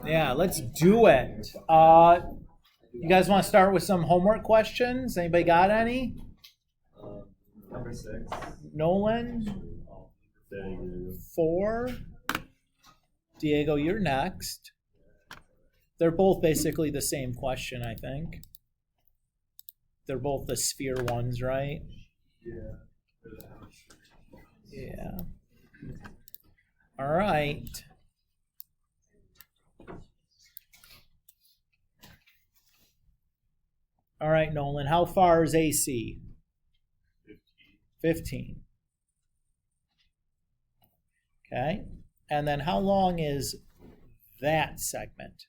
Yeah, let's do it. You guys want to start with some homework questions? Anybody got any? Number 6. Nolan? 4. Diego, you're next. They're both basically the same question, I think. They're both the sphere ones, right? Yeah. All right. All right, Nolan, how far is AC? 15. Okay. And then how long is that segment?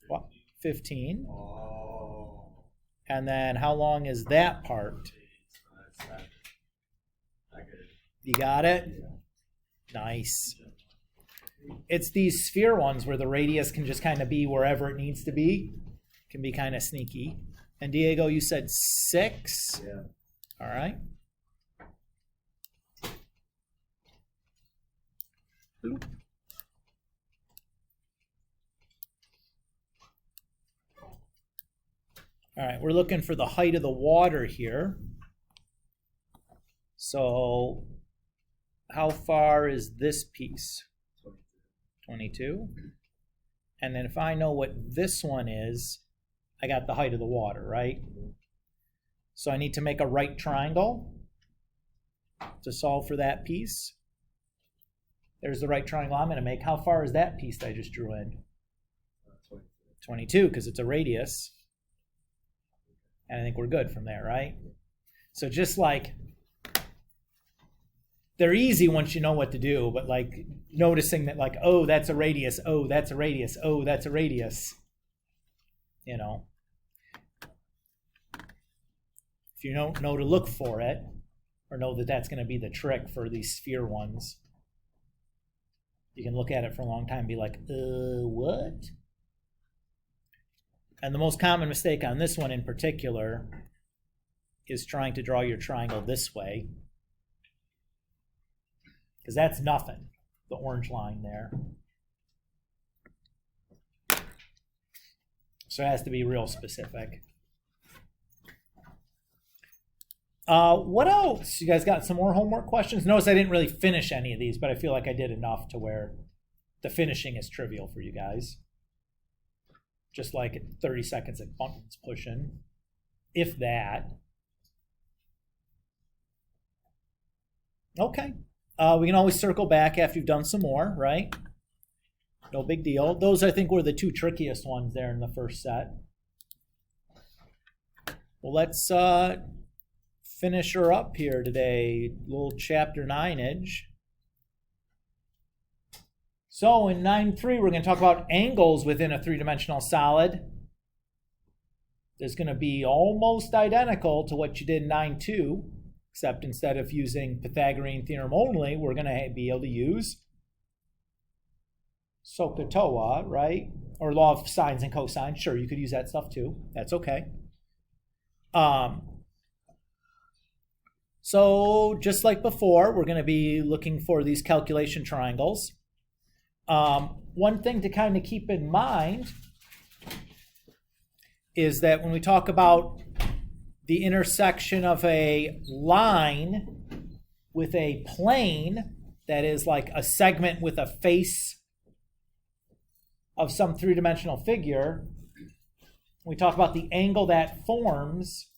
What? 15. And then how long is that part? You got it? Nice. It's these sphere ones where the radius can just kind of be wherever it needs to be. Can be kind of sneaky. And Diego, you said 6? Yeah. All right. Boop. All right, we're looking for the height of the water here. So how far is this piece? 22. And then if I know what this one is, I got the height of the water, right? So I need to make a right triangle to solve for that piece. There's the right triangle I'm going to make. How far is that piece that I just drew in? 22, because it's a radius. And I think we're good from there, right? So just like, they're easy once you know what to do, but like noticing that like, oh, that's a radius, oh, that's a radius, oh, that's a radius. You know. If you don't know to look for it, or know that that's going to be the trick for these sphere ones, you can look at it for a long time and be like, what? And the most common mistake on this one in particular is trying to draw your triangle this way. Because that's nothing, the orange line there. So it has to be real specific. What else? You guys got some more homework questions? Notice I didn't really finish any of these, but I feel like I did enough to where the finishing is trivial for you guys. Just like 30 seconds of buttons pushing, if that. Okay. We can always circle back after you've done some more, right? No big deal. Those, I think, were the 2 trickiest ones there in the first set. Well, let's finish her up here today. Little chapter 9-age. So in 9.3, we're going to talk about angles within a three-dimensional solid. It's going to be almost identical to what you did in 9.2, except instead of using Pythagorean theorem only, we're going to be able to use SOHCAHTOA, right? Or law of sines and cosines. Sure, you could use that stuff too. That's okay. So just like before, we're going to be looking for these calculation triangles. One thing to kind of keep in mind is that when we talk about the intersection of a line with a plane, that is like a segment with a face of some three-dimensional figure, we talk about the angle that forms.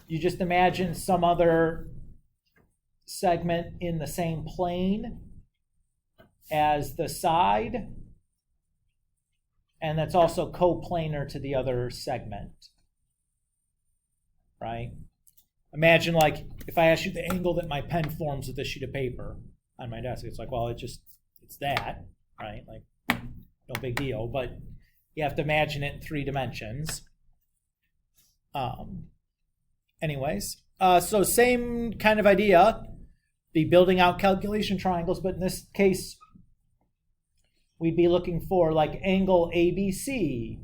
You just imagine some other segment in the same plane as the side, and that's also coplanar to the other segment, right? Imagine like if I asked you the angle that my pen forms with this sheet of paper on my desk. It's like, well, it's that, right? Like, no big deal, but you have to imagine it in 3 dimensions. Anyways, so same kind of idea, be building out calculation triangles, but in this case, we'd be looking for like angle ABC,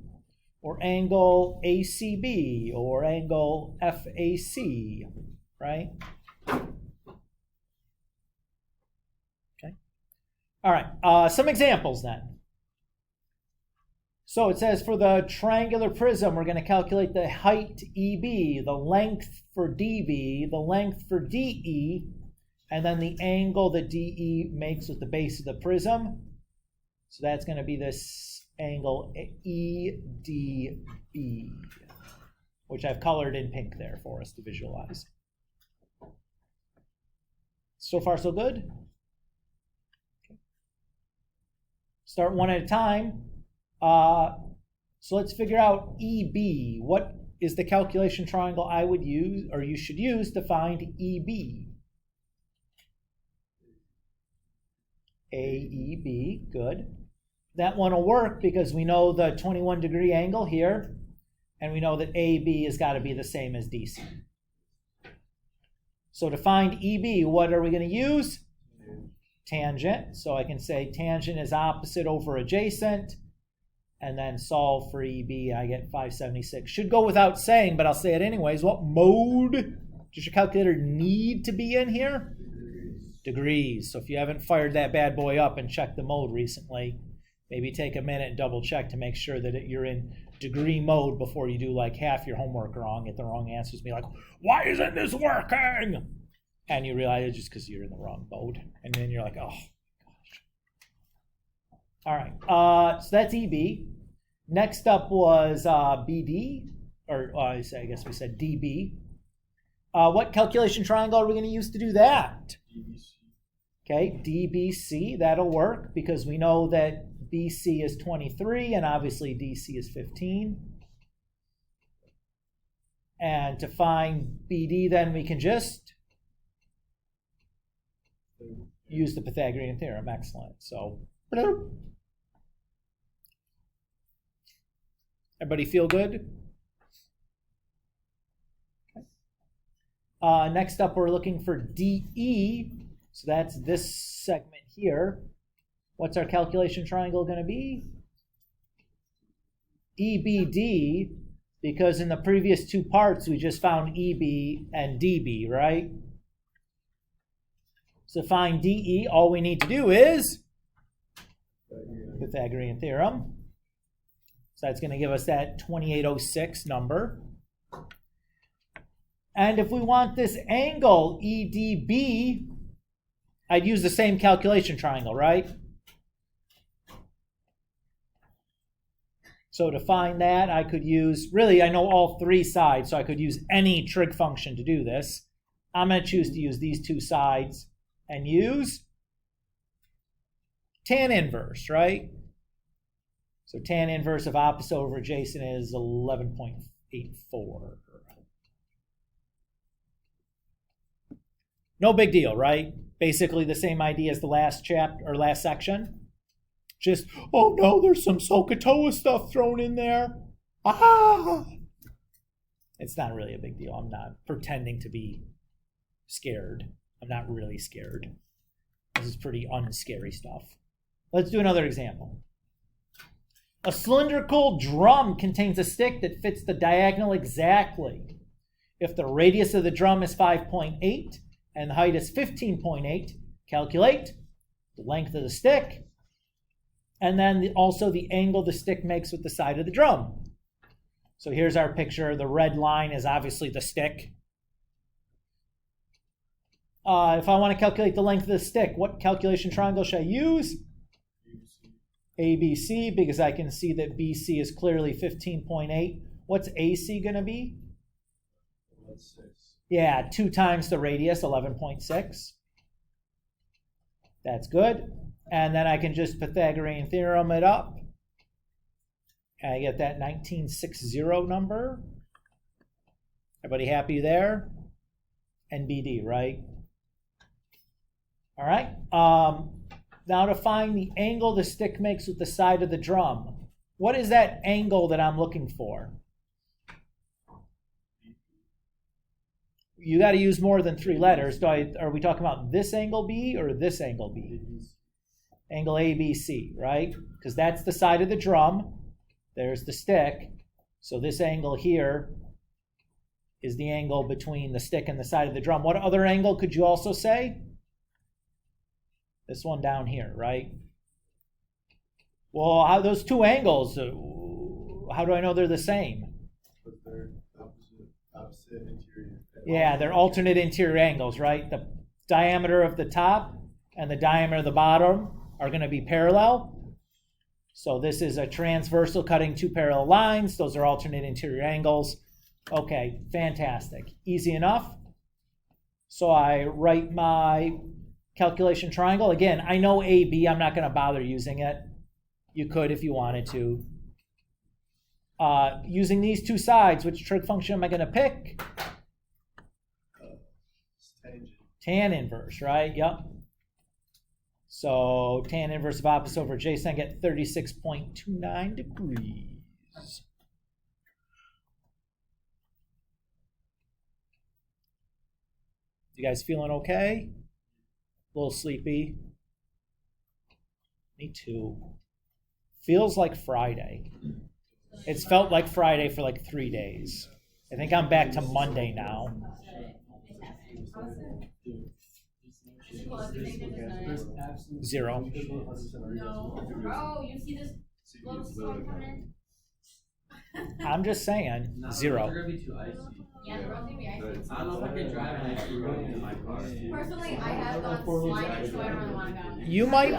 or angle ACB, or angle FAC, right? Okay. All right, some examples then. So it says for the triangular prism, we're going to calculate the height EB, the length for DB, the length for DE, and then the angle that DE makes with the base of the prism. So that's going to be this angle EDB, which I've colored in pink there for us to visualize. So far, so good? Okay. Start one at a time. So let's figure out EB. What is the calculation triangle I would use, or you should use, to find EB? AEB, good. That one will work because we know the 21-degree angle here, and we know that AB has got to be the same as DC. So to find EB, what are we going to use? Tangent. So I can say tangent is opposite over adjacent, and then solve for EB. I get 576. Should go without saying, but I'll say it anyways. What mode does your calculator need to be in here? Degrees. So if you haven't fired that bad boy up and checked the mode recently, maybe take a minute and double check to make sure that you're in degree mode before you do like half your homework wrong, get the wrong answers, be like, why isn't this working? And you realize it's just because you're in the wrong mode. And then you're like, oh gosh. All right, so that's EB. Next up was BD, or I guess we said DB. What calculation triangle are we going to use to do that? Okay, DBC, that'll work because we know that BC is 23 and obviously DC is 15. And to find BD, then we can just use the Pythagorean theorem. Excellent. So, everybody feel good? Okay. Next up, we're looking for DE. So that's this segment here. What's our calculation triangle going to be? EBD, because in the previous two parts, we just found EB and DB, right? So to find DE, all we need to do is Pythagorean theorem. So that's going to give us that 2806 number. And if we want this angle EDB, I'd use the same calculation triangle, right? So to find that, I could use, really, I know all three sides, so I could use any trig function to do this. I'm going to choose to use these two sides and use tan inverse, right? So tan inverse of opposite over adjacent is 11.84. No big deal, right? Basically the same idea as the last chapter or last section. Just, oh no, there's some SOHCAHTOA stuff thrown in there. Ah! It's not really a big deal. I'm not pretending to be scared. I'm not really scared. This is pretty unscary stuff. Let's do another example. A cylindrical drum contains a stick that fits the diagonal exactly. If the radius of the drum is 5.8 and the height is 15.8, calculate the length of the stick and then also the angle the stick makes with the side of the drum. So here's our picture. The red line is obviously the stick. If I want to calculate the length of the stick, what calculation triangle should I use? ABC, because I can see that BC is clearly 15.8. What's AC going to be? 6. Yeah, 2 times the radius, 11.6. That's good. And then I can just Pythagorean theorem it up. And I get that 1960 number. Everybody happy there? NBD, right? All right. Now to find the angle the stick makes with the side of the drum. What is that angle that I'm looking for? You got to use more than 3 letters. Are we talking about this angle B or this angle B? Angle ABC, right? Because that's the side of the drum. There's the stick. So this angle here is the angle between the stick and the side of the drum. What other angle could you also say? This one down here, right? Well, how those two angles, how do I know they're the same? But they're opposite interior. Yeah, they're alternate interior angles, right? The diameter of the top and the diameter of the bottom are going to be parallel. So this is a transversal cutting two parallel lines. Those are alternate interior angles. Okay, fantastic. Easy enough. So I write my calculation triangle. Again, I know AB. I'm not going to bother using it. You could if you wanted to. Using these two sides, which trig function am I going to pick? Tangent. Tan inverse, right? Yep. So tan inverse of opposite over adjacent, I get 36.29 degrees. You guys feeling okay? A little sleepy? Me too. Feels like Friday. It's felt like Friday for like 3 days. I think I'm back to Monday now. Zero. No. Oh, you see this little storm coming in? I'm just saying, zero. They're gonna be too icy. Yeah, the road's gonna be icy. I don't know if I can drive an icy road in my car. Personally, I have gone sliding, so I don't really want to go. You might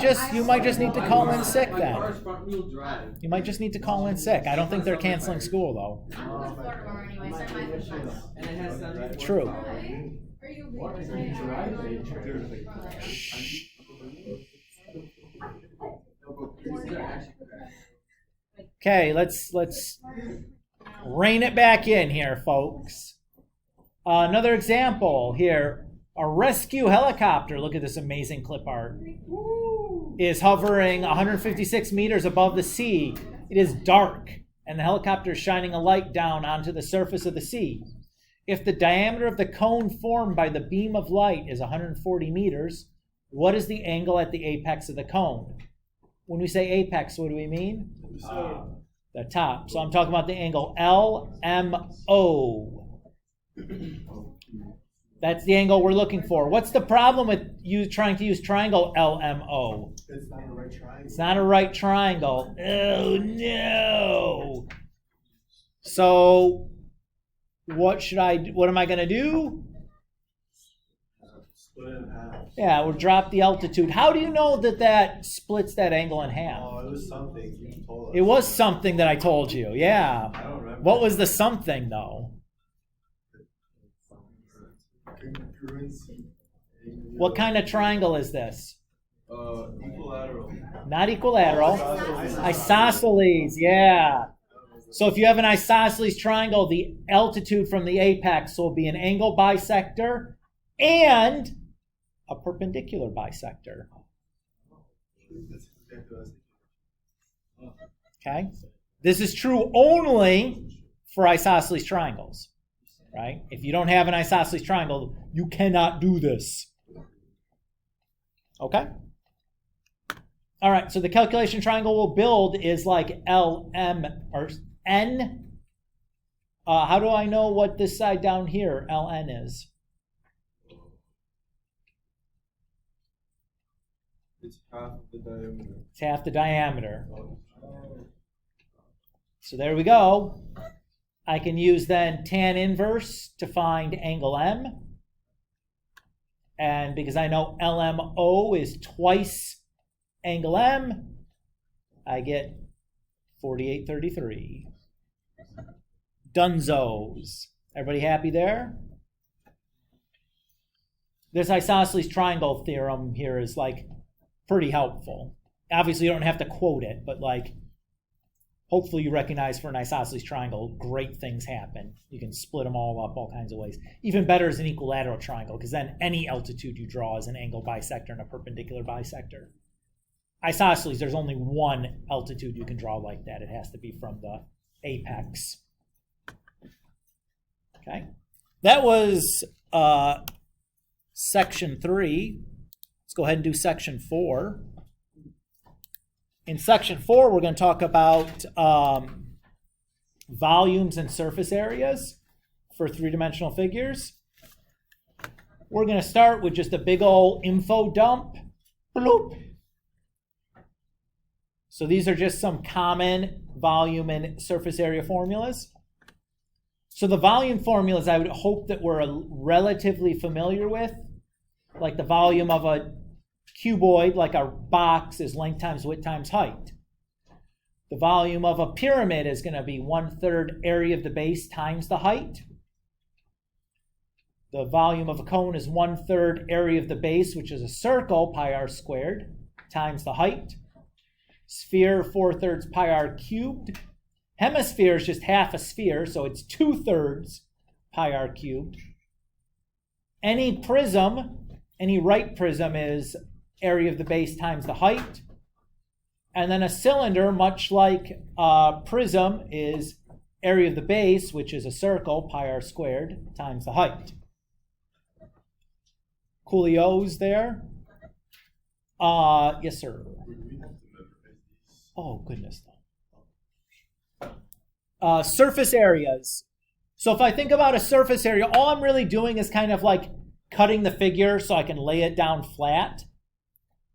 just need to call in sick My car then. is front wheel drive. You might just need to call in sick. I don't think they're canceling school though. I'm going to Florida tomorrow anyway, so I might as well. And it has 74 True. power. Are you Okay, let's rein it back in here, folks. Another example here. A rescue helicopter, look at this amazing clip art, is hovering 156 meters above the sea. It is dark, and the helicopter is shining a light down onto the surface of the sea. If the diameter of the cone formed by the beam of light is 140 meters, what is the angle at the apex of the cone? When we say apex, what do we mean? The top. So I'm talking about the angle LMO. That's the angle we're looking for. What's the problem with you trying to use triangle LMO? It's not a right triangle. It's not a right triangle. Oh no. So what am I going to do? Split it in half. Yeah, we'll drop the altitude. How do you know that splits that angle in half? Oh, it was something you told us. It was something that I told you. Yeah. I don't remember. What was the something though? Congruency. What kind of triangle is this? Equilateral. Not equilateral. Isosceles, yeah. So if you have an isosceles triangle, the altitude from the apex will be an angle bisector and a perpendicular bisector. That's exactly what I was thinking. Okay? This is true only for isosceles triangles, right? If you don't have an isosceles triangle, you cannot do this. Okay? All right, so the calculation triangle we'll build is like LM or N. How do I know what this side down here, LN, is? It's half the diameter. It's half the diameter. So there we go. I can use then tan inverse to find angle M. And because I know LMO is twice angle M, I get 4833. Dunzos. Everybody happy there? This isosceles triangle theorem here is like pretty helpful. Obviously, you don't have to quote it, but like hopefully you recognize for an isosceles triangle, great things happen. You can split them all up all kinds of ways. Even better is an equilateral triangle, because then any altitude you draw is an angle bisector and a perpendicular bisector. Isosceles, there's only one altitude you can draw like that. It has to be from the apex. Okay, that was section 3. Let's go ahead and do section 4. In section 4, we're going to talk about volumes and surface areas for three-dimensional figures. We're going to start with just a big old info dump Bloop. So these are just some common volume and surface area formulas. So the volume formulas I would hope that we're relatively familiar with, like the volume of a cuboid, like a box, is length times width times height. The volume of a pyramid is going to be 1/3 area of the base times the height. The volume of a cone is 1/3 area of the base, which is a circle, pi r squared, times the height. Sphere, 4/3 pi r cubed. Hemisphere is just half a sphere, so it's 2/3 pi r cubed. Any prism, any right prism, is area of the base times the height. And then a cylinder, much like a prism, is area of the base, which is a circle, pi r squared, times the height. Coolios there? Yes, sir. Oh, goodness. Surface areas. So if I think about a surface area, all I'm really doing is kind of like cutting the figure so I can lay it down flat.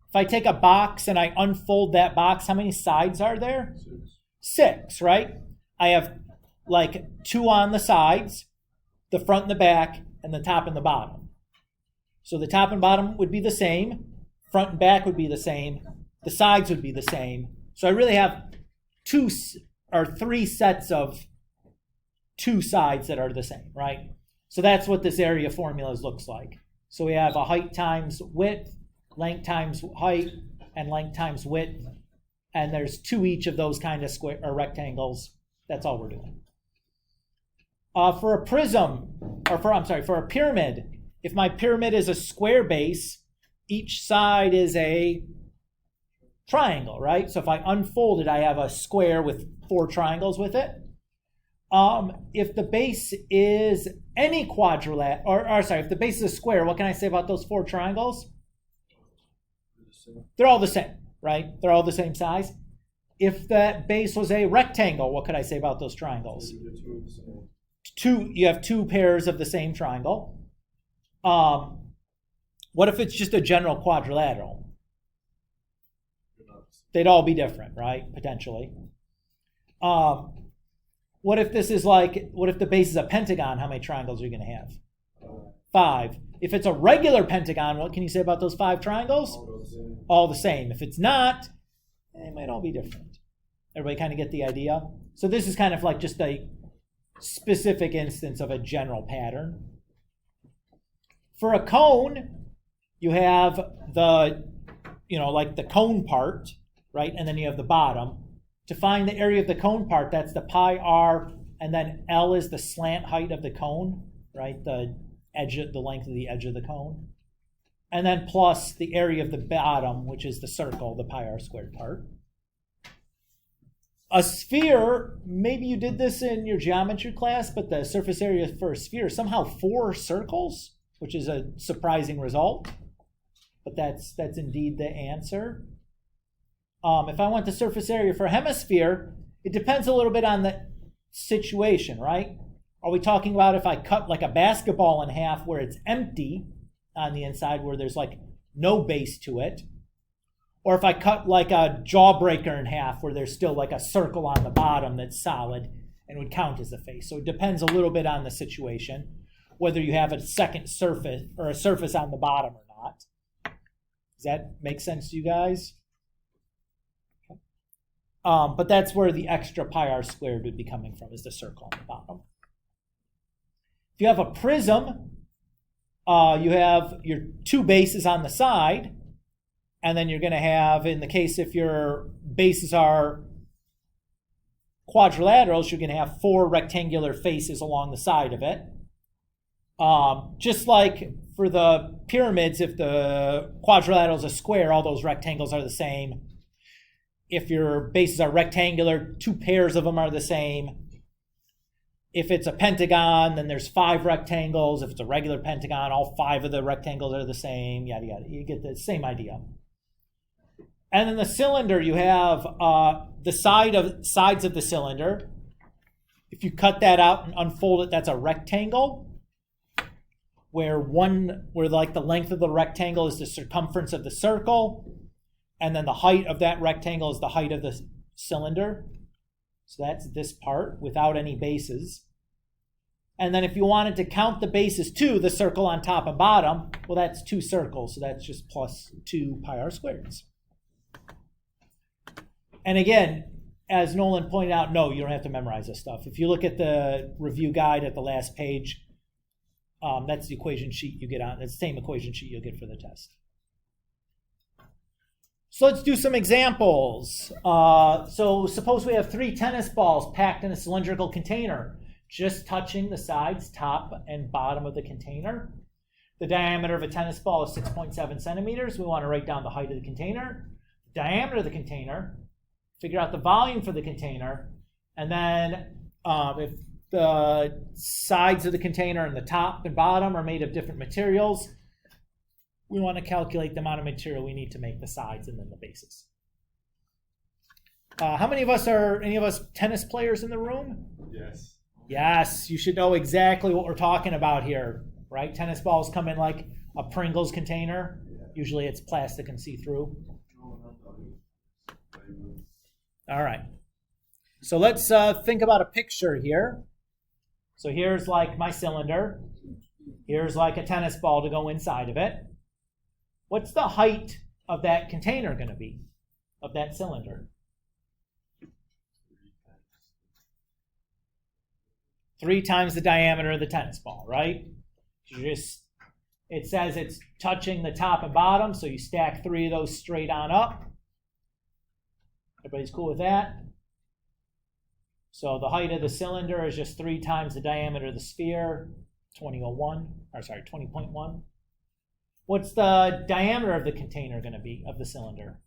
If I take a box and I unfold that box, how many sides are there? 6, right? I have like 2 on the sides, the front and the back, and the top and the bottom. So the top and bottom would be the same, front and back would be the same, the sides would be the same. So I really have 2 or 3 sets of 2 sides that are the same, right? So that's what this area formula looks like. So we have a height times width, length times height, and length times width. And there's 2 each of those kind of square or rectangles. That's all we're doing. For a prism, or for a pyramid, if my pyramid is a square base, each side is a triangle, right? So if I unfold it, I have a square with 4 triangles with it. If the base is any quadrilateral, if the base is a square, what can I say about those 4 triangles? They're all the same, right? They're all the same size. If that base was a rectangle, what could I say about those triangles? You have 2 pairs of the same triangle. What if it's just a general quadrilateral? They'd all be different, right? Potentially. What if the base is a pentagon? How many triangles are you going to have? 5. If it's a regular pentagon, what can you say about those 5 triangles? All the same. If it's not, they might all be different. Everybody kind of get the idea? So this is kind of like just a specific instance of a general pattern. For a cone, you have the cone part, right? And then you have the bottom. To find the area of the cone part, that's the pi r, and then L is the slant height of the cone, right? The length of the edge of the cone. And then plus the area of the bottom, which is the circle, the pi r squared part. A sphere, maybe you did this in your geometry class, but the surface area for a sphere is somehow 4 circles, which is a surprising result. But that's indeed the answer. If I want the surface area for a hemisphere, it depends a little bit on the situation, right? Are we talking about if I cut like a basketball in half where it's empty on the inside, where there's like no base to it? Or if I cut like a jawbreaker in half where there's still like a circle on the bottom that's solid and would count as a face. So it depends a little bit on the situation, whether you have a second surface or a surface on the bottom or not. Does that make sense to you guys? But that's where the extra pi r squared would be coming from, is the circle on the bottom. If you have a prism, you have your 2 bases on the side, and then you're going to have, in the case if your bases are quadrilaterals, you're going to have 4 rectangular faces along the side of it. Just like for the pyramids, if the quadrilateral is a square, all those rectangles are the same. If your bases are rectangular, 2 pairs of them are the same. If it's a pentagon, then there's 5 rectangles. If it's a regular pentagon, all 5 of the rectangles are the same, yada, yada. You get the same idea. And then the cylinder, you have the sides of the cylinder. If you cut that out and unfold it, that's a rectangle. where like the length of the rectangle is the circumference of the circle, and then the height of that rectangle is the height of the cylinder. So that's this part without any bases. And then if you wanted to count the bases too, the circle on top and bottom, well, that's 2 circles, so that's just plus 2 pi r squareds. And again, as Nolan pointed out, no, you don't have to memorize this stuff. If you look at the review guide at the last page, that's the equation sheet you get on. It's the same equation sheet you'll get for the test. So let's do some examples. So suppose we have 3 tennis balls packed in a cylindrical container, just touching the sides, top and bottom of the container. The diameter of a tennis ball is 6.7 centimeters. We want to write down the height of the container, the diameter of the container, figure out the volume for the container, and then if the sides of the container and the top and bottom are made of different materials, we want to calculate the amount of material we need to make the sides and then the bases. How many of us are tennis players in the room? Yes. Yes, you should know exactly what we're talking about here, right? Tennis balls come in like a Pringles container. Usually it's plastic and see-through. All right. So let's think about a picture here. So here's like my cylinder. Here's like a tennis ball to go inside of it. What's the height of that container going to be, of that cylinder? 3 times the diameter of the tennis ball, right? It says it's touching the top and bottom, so you stack 3 of those straight on up. Everybody's cool with that? So the height of the cylinder is just 3 times the diameter of the sphere, 20.1. What's the diameter of the container going to be, of the cylinder?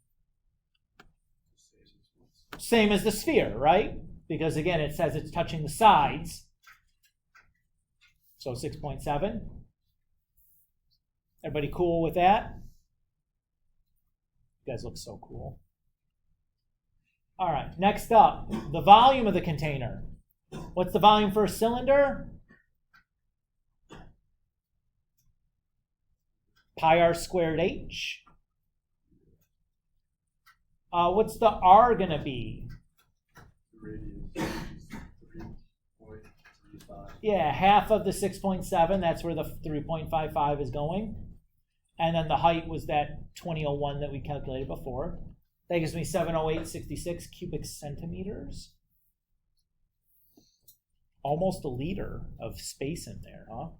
Same as the sphere, right? Because again, it says it's touching the sides. So 6.7. Everybody cool with that? You guys look so cool. All right, next up, the volume of the container. What's the volume for a cylinder? Pi r squared h. What's the r going to be? Yeah, half of the 6.7, that's where the 3.55 is going. And then the height was that 2001 that we calculated before. That gives me 708.66 cubic centimeters. Almost a liter of space in there, huh?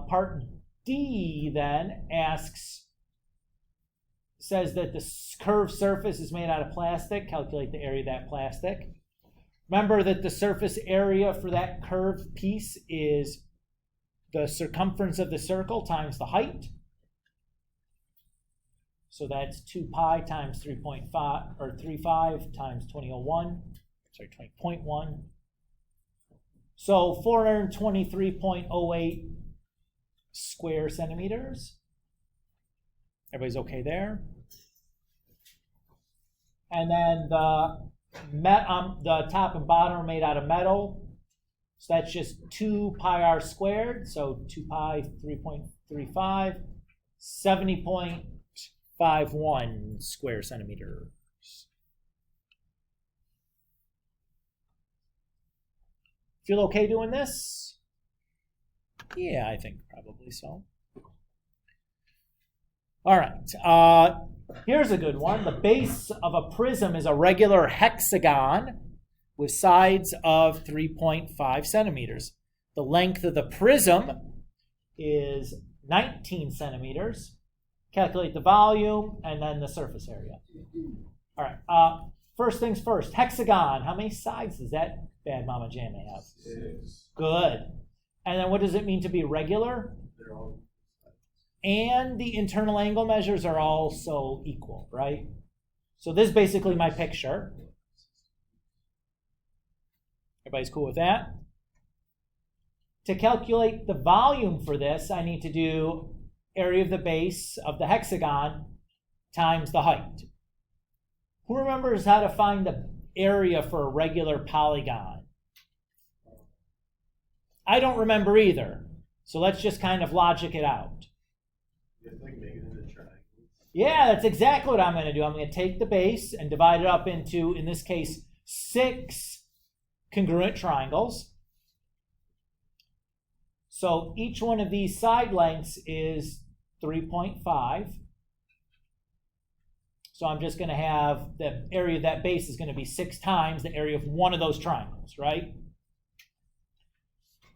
Part D then says that the curved surface is made out of plastic. Calculate the area of that plastic. Remember that the surface area for that curved piece is the circumference of the circle times the height. So that's 2 pi times 3.5 or 3.5 times 20.1. So 423.08 square centimeters. Everybody's okay there? And then the top and bottom are made out of metal. So that's just 2 pi r squared. So 2 pi, 3.35, 70.51 square centimeters. Feel okay doing this? Yeah, I think probably so. All right. Here's a good one. The base of a prism is a regular hexagon with sides of 3.5 centimeters. The length of the prism is 19 centimeters. Calculate the volume and then the surface area. All right. First things first. Hexagon. How many sides does that bad mama jamma have? 6. Good. And then what does it mean to be regular? They're all. And the internal angle measures are also equal, right? So this is basically my picture. Everybody's cool with that? To calculate the volume for this, I need to do area of the base of the hexagon times the height. Who remembers how to find the area for a regular polygon? I don't remember either. So let's just kind of logic it out. You have to like make it into triangles. Yeah, that's exactly what I'm going to do. I'm going to take the base and divide it up into, in this case, 6 congruent triangles. So each one of these side lengths is 3.5. So I'm just going to have the area of that base is going to be 6 times the area of one of those triangles, right?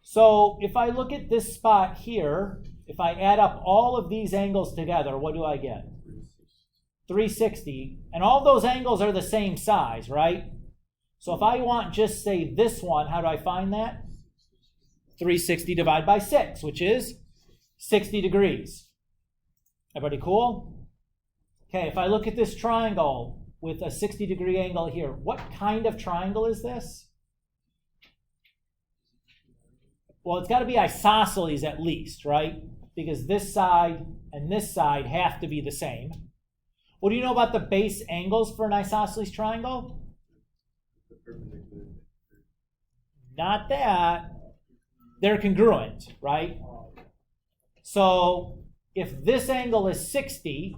So if I look at this spot here, if I add up all of these angles together, what do I get? 360. And all those angles are the same size, right? So if I want just, say, this one, how do I find that? 360 divided by 6, which is 60 degrees. Everybody cool? Okay, if I look at this triangle with a 60-degree angle here, what kind of triangle is this? Well, it's got to be isosceles at least, right? Because this side and this side have to be the same. What do you know about the base angles for an isosceles triangle? The perpendicular. Not that. They're congruent, right? So if this angle is 60,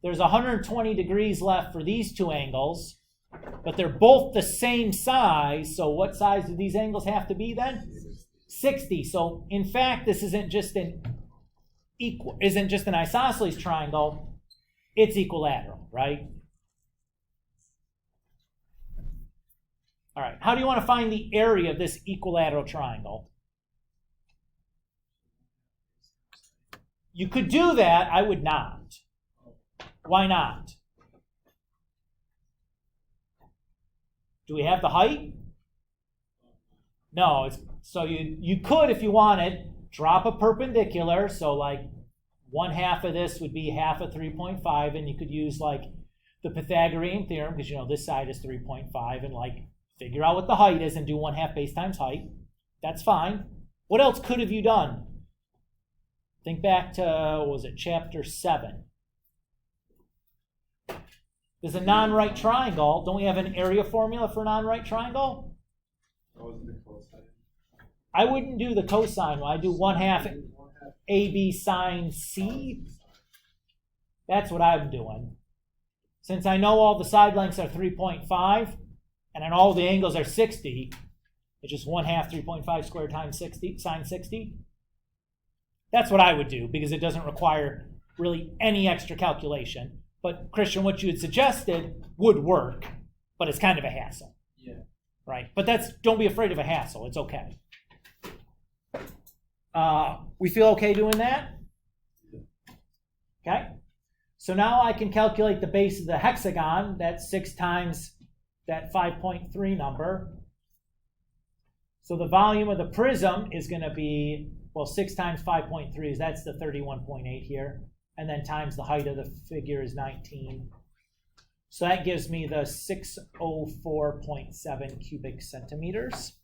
there's 120 degrees left for these two angles, but they're both the same size. So what size do these angles have to be then? 60. So in fact, this isn't just an isosceles triangle, it's equilateral, right? All right, how do you want to find the area of this equilateral triangle? You could do that, I would not. Why not? Do we have the height? No, so you could, if you wanted, drop a perpendicular, so like 1/2 of this would be half of 3.5, and you could use like the Pythagorean theorem, because you know this side is 3.5, and like figure out what the height is and do 1/2 base times height. That's fine. What else could have you done? Think back to, what was it, chapter 7. There's a non-right triangle. Don't we have an area formula for a non-right triangle? That was the cosine. I wouldn't do the cosine one. I do 1/2 AB sine C. That's what I'm doing. Since I know all the side lengths are 3.5, and then all the angles are 60, it's just 1/2 3.5 squared times 60, sine 60. That's what I would do, because it doesn't require really any extra calculation. But Christian, what you had suggested would work, but it's kind of a hassle. Yeah. Right? But don't be afraid of a hassle. It's okay. We feel okay doing that? Okay. So now I can calculate the base of the hexagon. That's 6 times that 5.3 number. So the volume of the prism is going to be, well, 6 times 5.3 that's the 31.8 here. And then times the height of the figure is 19. So that gives me the 604.7 cubic centimeters.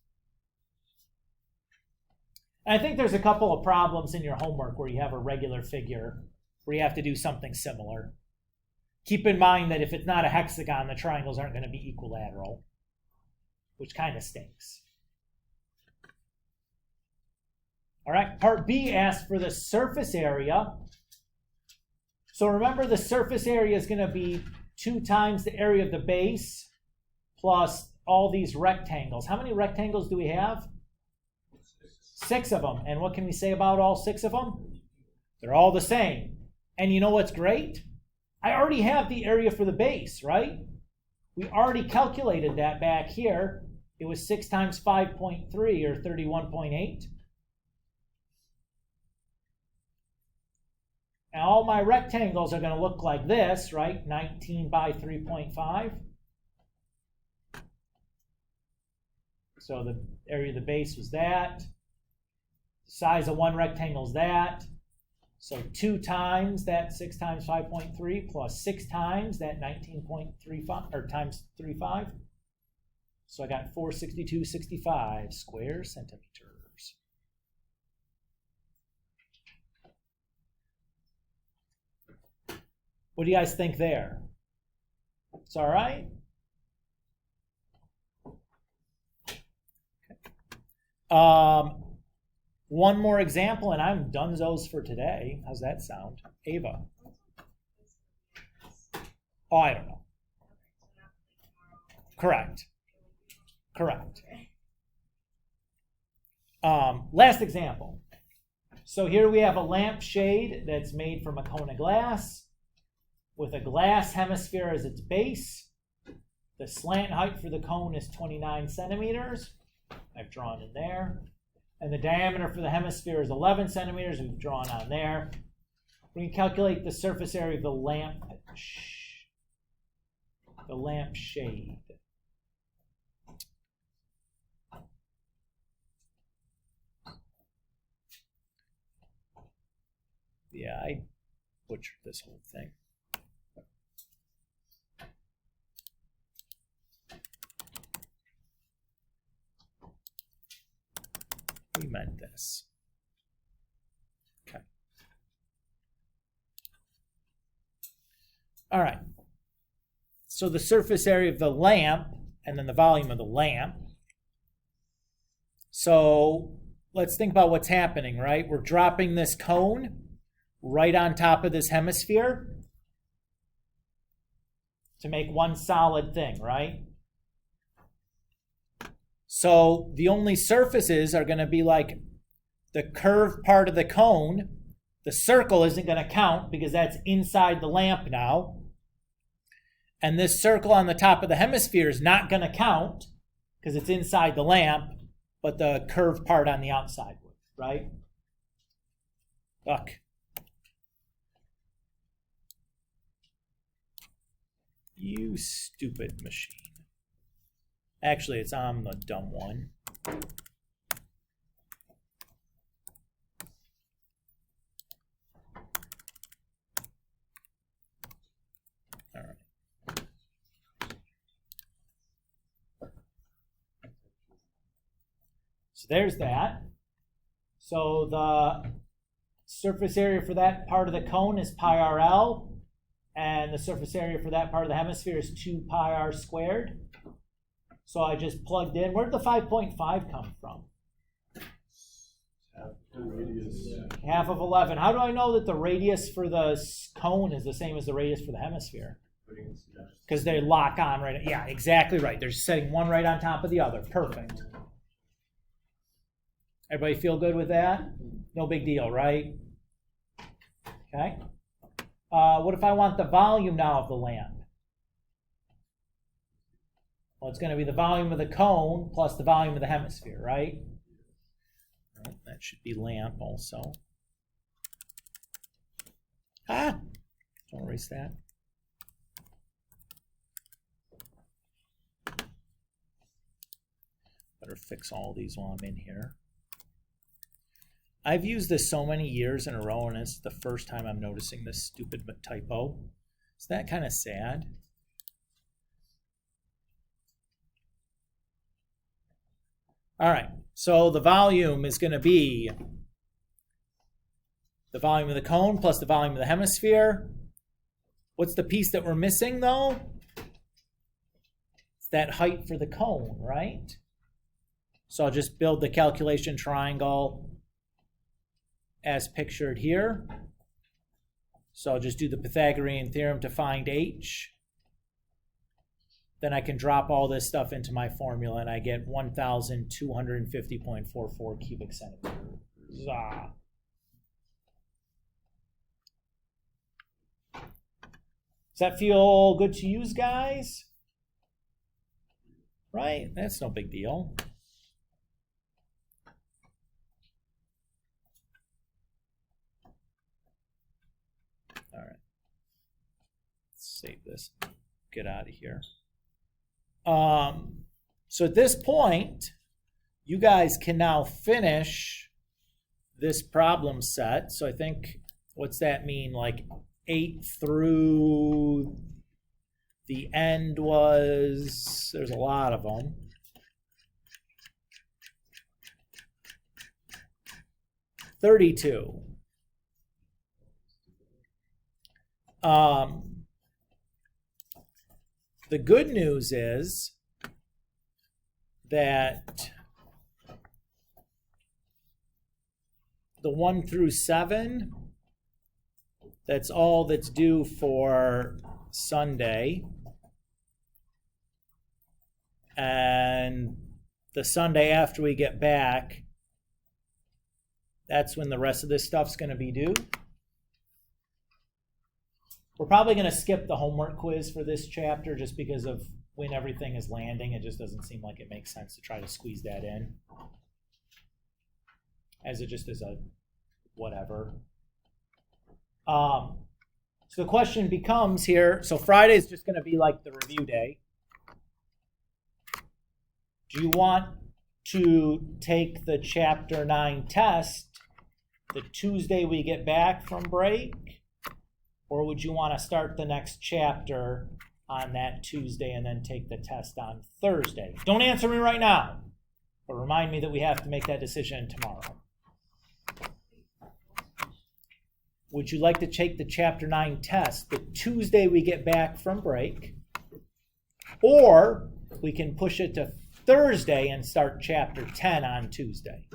And I think there's a couple of problems in your homework where you have a regular figure where you have to do something similar. Keep in mind that if it's not a hexagon, the triangles aren't going to be equilateral, which kind of stinks. All right, part B asks for the surface area. So remember, the surface area is going to be 2 times the area of the base plus all these rectangles. How many rectangles do we have? 6 of them. And what can we say about all 6 of them? They're all the same. And you know what's great? I already have the area for the base, right? We already calculated that back here. It was 6 times 5.3, or 31.8. And all my rectangles are going to look like this, right? 19 by 3.5. So the area of the base was that. The size of one rectangle is that. So 2 times that 6 times 5.3 plus 6 times that 19.35, or times 35. So I got 462.65 square centimeters. What do you guys think there? It's all right? Okay. One more example, and I'm donezo's for today. How's that sound? Ava. Oh, I don't know. Correct. Correct. Last example. So here we have a lampshade that's made from a cone of glass with a glass hemisphere as its base. The slant height for the cone is 29 centimeters. I've drawn in there. And the diameter for the hemisphere is 11 centimeters. We've drawn on there. We can calculate the surface area of the lampshade. Yeah, I butchered this whole thing. We meant this. Okay. All right. So the surface area of the lamp and then the volume of the lamp. So let's think about what's happening, right? We're dropping this cone right on top of this hemisphere to make one solid thing, right? So the only surfaces are going to be like the curved part of the cone. The circle isn't going to count because that's inside the lamp now. And this circle on the top of the hemisphere is not going to count because it's inside the lamp, but the curved part on the outside would, right? Look. You stupid machine. Actually, it's I'm the dumb one. All right. So there's that. So the surface area for that part of the cone is pi RL, and the surface area for that part of the hemisphere is 2 pi r squared. So I just plugged in. Where did the 5.5 come from? Half of 11. How do I know that the radius for the cone is the same as the radius for the hemisphere? Because they lock on right. Yeah, exactly right. They're setting one right on top of the other. Perfect. Everybody feel good with that? No big deal, right? Okay. What if I want the volume now of the lamp? Well, it's going to be the volume of the cone plus the volume of the hemisphere, right? Well, that should be lamp also. Don't erase that. Better fix all these while I'm in here. I've used this so many years in a row, and it's the first time I'm noticing this stupid typo. Is that kind of sad? All right, so the volume is going to be the volume of the cone plus the volume of the hemisphere. What's the piece that we're missing, though? It's that height for the cone, right? So I'll just build the calculation triangle as pictured here. So I'll just do the Pythagorean theorem to find h. Then I can drop all this stuff into my formula and I get 1,250.44 cubic centimeters. Zah. Does that feel good to use, guys? Right? That's no big deal. All right. Let's save this. Get out of here. So at this point, you guys can now finish this problem set. So I think, what's that mean? Like 8 through the end was, there's a lot of them. $32. The good news is that the 1 through 7, that's all that's due for Sunday. And the Sunday after we get back, that's when the rest of this stuff's going to be due. We're probably going to skip the homework quiz for this chapter just because of when everything is landing. It just doesn't seem like it makes sense to try to squeeze that in. As it just is a whatever. So the question becomes here, so Friday is just going to be like the review day. Do you want to take the Chapter 9 test the Tuesday we get back from break? Or would you want to start the next chapter on that Tuesday and then take the test on Thursday? Don't answer me right now, but remind me that we have to make that decision tomorrow. Would you like to take the Chapter 9 test the Tuesday we get back from break? Or we can push it to Thursday and start Chapter 10 on Tuesday.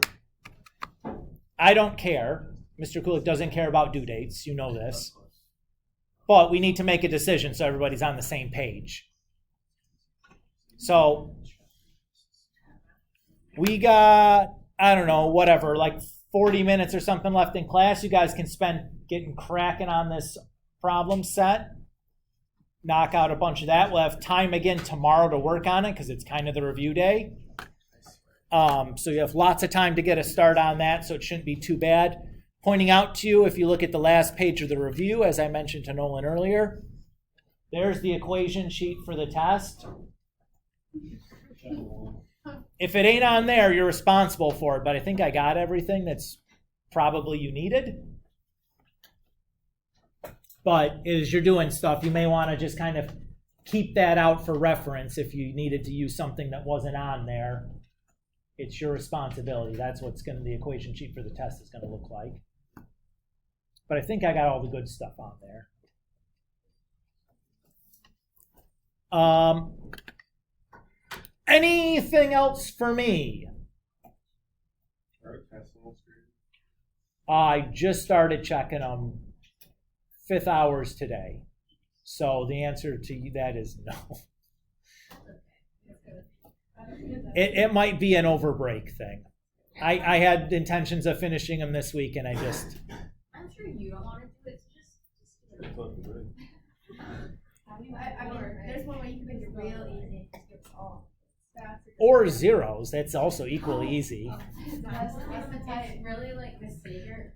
I don't care. Mr. Kulik doesn't care about due dates. You know this. But we need to make a decision so everybody's on the same page. So we got, I don't know, whatever, like 40 minutes or something left in class. You guys can spend getting cracking on this problem set. Knock out a bunch of that. We'll have time again tomorrow to work on it because it's kind of the review day. So you have lots of time to get a start on that, so it shouldn't be too bad. Pointing out to you, if you look at the last page of the review, as I mentioned to Nolan earlier, there's the equation sheet for the test. If it ain't on there, you're responsible for it, but I think I got everything that's probably you needed. But as you're doing stuff, you may want to just kind of keep that out for reference if you needed to use something that wasn't on there. It's your responsibility. That's what's going to, the equation sheet for the test is going to look like. But I think I got all the good stuff on there. Anything else for me? I just started checking them 5th hours today. So the answer to that is no. It might be an overbreak thing. I had intentions of finishing them this week, and I just... I'm sure you don't want to do it, so just I mean, there's one way you can make it real easy. Just give us all. Or zeros. That's also equally easy. Really like Miss Sager.